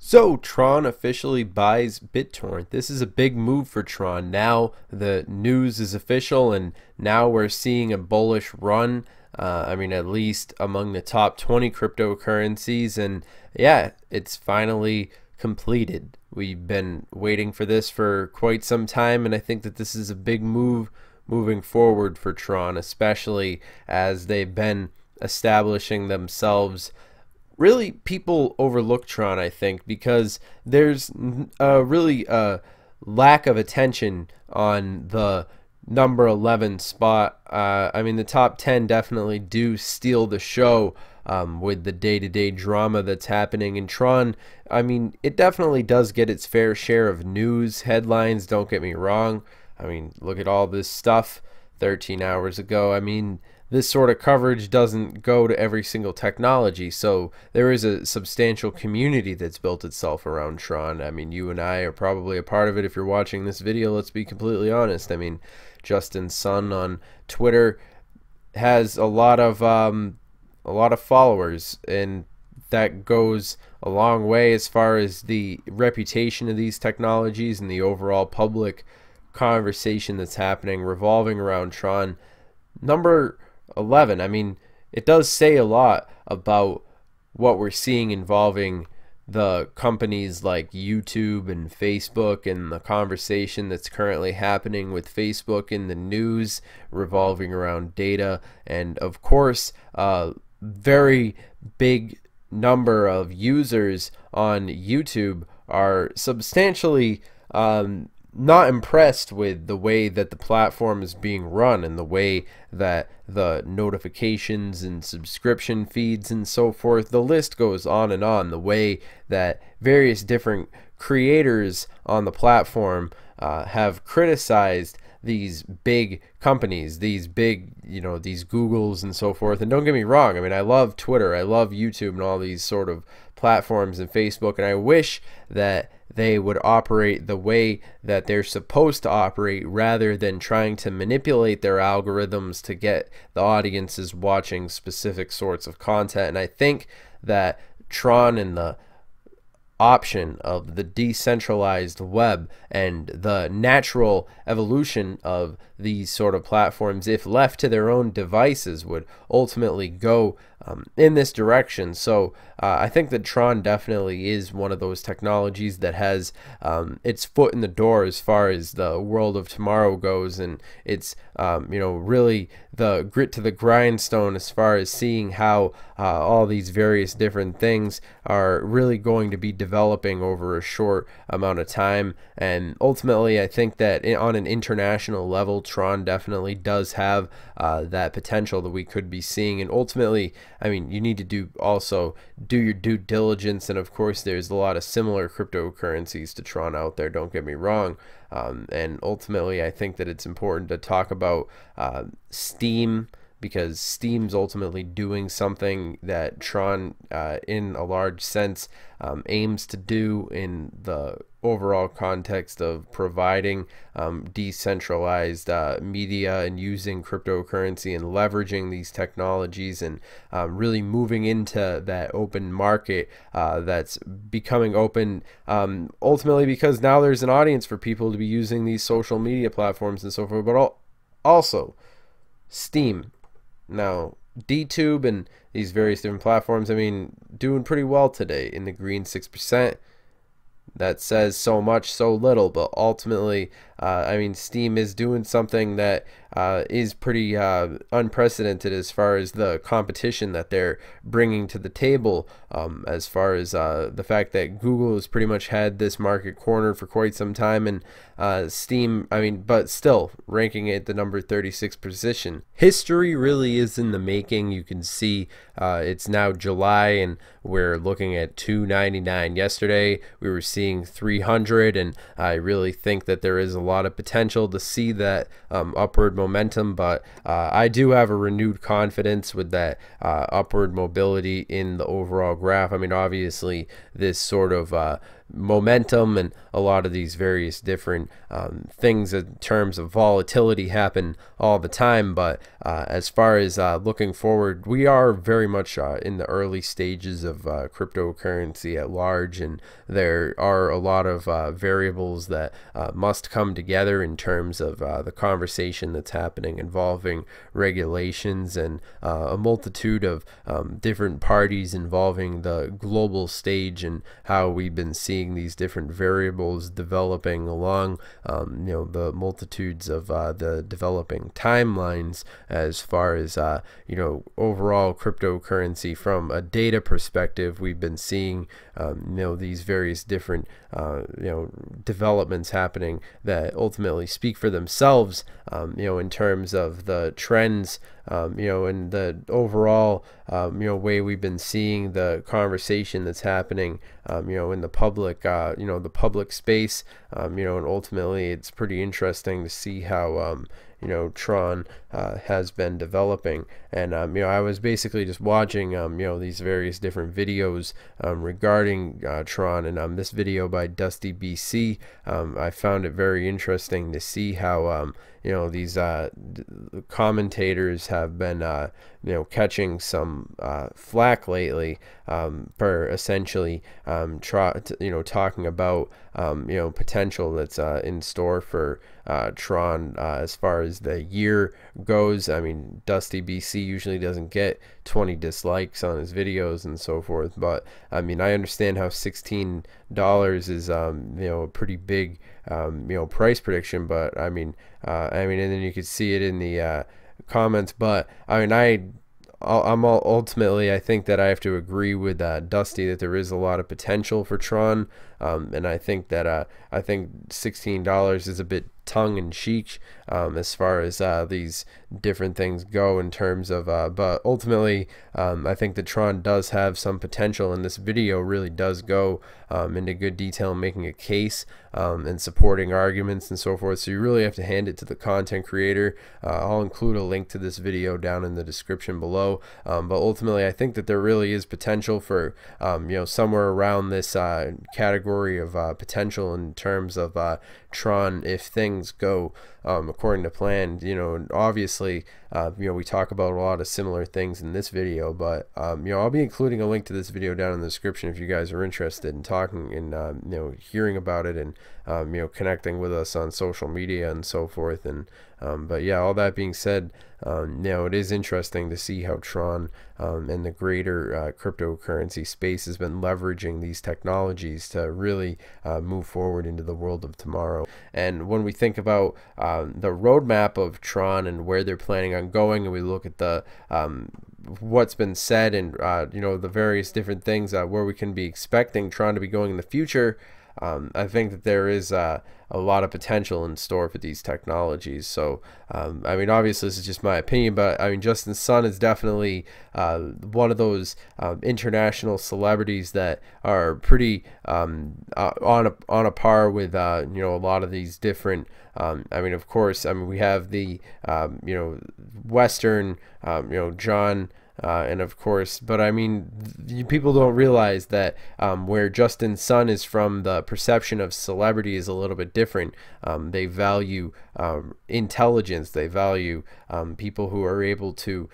So TRON officially buys BitTorrent. This is a big move for TRON. Now the news is official, and now we're seeing a bullish run. I mean, at least among the top 20 cryptocurrencies, and yeah, it's finally completed. We've been waiting for this for quite some time, and I think that this is a big move moving forward for TRON, especially as they've been establishing themselves. Really, people overlook TRON, I think, because there's really a lack of attention on the number 11 spot. I mean, the top 10 definitely do steal the show with the day-to-day drama that's happening in TRON. I mean, it definitely does get its fair share of news headlines, don't get me wrong. I mean, look at all this stuff 13 hours ago. I mean, this sort of coverage doesn't go to every single technology, so there is a substantial community that's built itself around TRON. I mean, you and I are probably a part of it if you're watching this video, let's be completely honest. I mean, Justin Sun on Twitter has a lot of followers, and that goes a long way as far as the reputation of these technologies and the overall public conversation that's happening revolving around TRON. Number 11, I mean, it does say a lot about what we're seeing involving the companies like YouTube and Facebook, and the conversation that's currently happening with Facebook in the news revolving around data, and of course a very big number of users on YouTube are substantially not impressed with the way that the platform is being run, and the way that the notifications and subscription feeds and so forth, the list goes on and on, the way that various different creators on the platform have criticized these big companies, these big, these Googles and so forth. And don't get me wrong, I mean, I love Twitter, I love YouTube and all these sort of platforms, and Facebook, and I wish that they would operate the way that they're supposed to operate, rather than trying to manipulate their algorithms to get the audiences watching specific sorts of content. And I think that TRON and the option of the decentralized web and the natural evolution of these sort of platforms, if left to their own devices, would ultimately go in this direction. So I think that TRON definitely is one of those technologies that has its foot in the door as far as the world of tomorrow goes, and it's really the grit to the grindstone as far as seeing how all these various different things are really going to be developing over a short amount of time. And ultimately, I think that on an international level, TRON definitely does have that potential that we could be seeing. And ultimately, I mean, you need to also do your due diligence, and of course there's a lot of similar cryptocurrencies to TRON out there, don't get me wrong. And ultimately, I think that it's important to talk about Steam, because Steam's ultimately doing something that TRON in a large sense aims to do in the overall context of providing decentralized media, and using cryptocurrency and leveraging these technologies, and really moving into that open market that's becoming open ultimately, because now there's an audience for people to be using these social media platforms and so forth. But also Steam, now DTube, and these various different platforms, I mean, doing pretty well today in the green 6%. That says so much, so little, but ultimately, I mean, Steam is doing something that is pretty unprecedented as far as the competition that they're bringing to the table, as far as the fact that Google has pretty much had this market cornered for quite some time, and Steam, I mean, but still ranking it at the number 36 position. History really is in the making. You can see it's now July, and we're looking at $2.99. Yesterday we were seeing 300, and I really think that there is a lot of potential to see that upward momentum, but I do have a renewed confidence with that upward mobility in the overall graph. I mean, obviously this sort of momentum and a lot of these various different things in terms of volatility happen all the time. But as far as looking forward, we are very much in the early stages of cryptocurrency at large, and there are a lot of variables that must come together in terms of the conversation that's happening involving regulations and a multitude of different parties involving the global stage, and how we've been seeing these different variables developing along the multitudes of the developing timelines as far as overall cryptocurrency. From a data perspective, we've been seeing these various different developments happening that ultimately speak for themselves in terms of the trends and the overall way we've been seeing the conversation that's happening in the public the public space, and ultimately it's pretty interesting to see how TRON has been developing. And I was basically just watching these various different videos regarding TRON, and this video by Dusty BC, I found it very interesting to see how these commentators have been catching some flack lately for essentially talking about potential that's in store for TRON as far as the year goes. I mean, Dusty BC usually doesn't get 20 dislikes on his videos and so forth, but I mean, I understand how $16 is a pretty big price prediction, but I mean, and then you could see it in the comments. But I mean, ultimately, I think that I have to agree with Dusty that there is a lot of potential for TRON, and I think that I think $16 is a bit tongue-in-cheek as far as these different things go in terms of but ultimately I think that TRON does have some potential, and this video really does go into good detail, making a case and supporting arguments and so forth. So you really have to hand it to the content creator. I'll include a link to this video down in the description below, but ultimately I think that there really is potential for somewhere around this category of potential in terms of TRON if things go according to plan. And obviously we talk about a lot of similar things in this video, but I'll be including a link to this video down in the description if you guys are interested in talking and hearing about it, and connecting with us on social media and so forth. And but yeah, all that being said, it is interesting to see how TRON and the greater cryptocurrency space has been leveraging these technologies to really move forward into the world of tomorrow. And when we think about the roadmap of TRON and where they're planning on going, and we look at the what's been said and the various different things where we can be expecting TRON to be going in the future, I think that there is a lot of potential in store for these technologies. So I mean, obviously this is just my opinion, but I mean, Justin Sun is definitely one of those international celebrities that are pretty on a par with a lot of these different I mean, of course, I mean, we have the Western John and of course, but I mean, people don't realize that where Justin Sun is from, the perception of celebrity is a little bit different. They value intelligence. They value people who are able to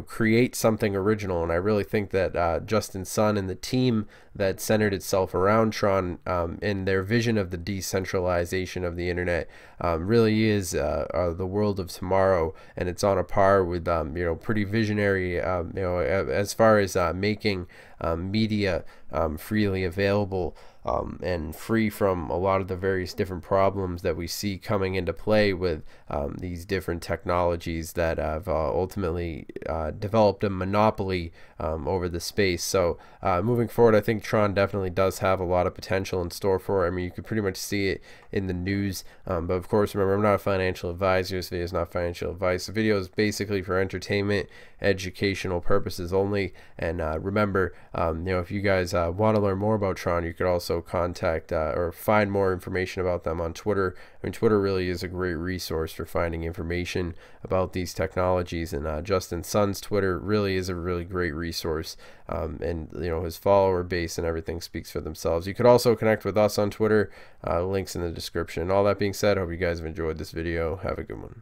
create something original. And I really think that Justin Sun and the team that centered itself around TRON and their vision of the decentralization of the internet really is the world of tomorrow, and it's on a par with pretty visionary as far as making media freely available and free from a lot of the various different problems that we see coming into play with these different technologies that have ultimately developed a monopoly over the space. So moving forward, I think TRON definitely does have a lot of potential in store for it. I mean, you can pretty much see it in the news, but of course, remember, I'm not a financial advisor. This video is not financial advice. The video is basically for entertainment, educational purposes only. And remember, You know, if you guys want to learn more about Tron, you could also contact or find more information about them on Twitter. I mean, Twitter really is a great resource for finding information about these technologies, and Justin Sun's Twitter really is a really great resource, and you know, his follower base and everything speaks for themselves. You could also connect with us on Twitter, links in the description. All that being said, I hope you guys have enjoyed this video. Have a good one.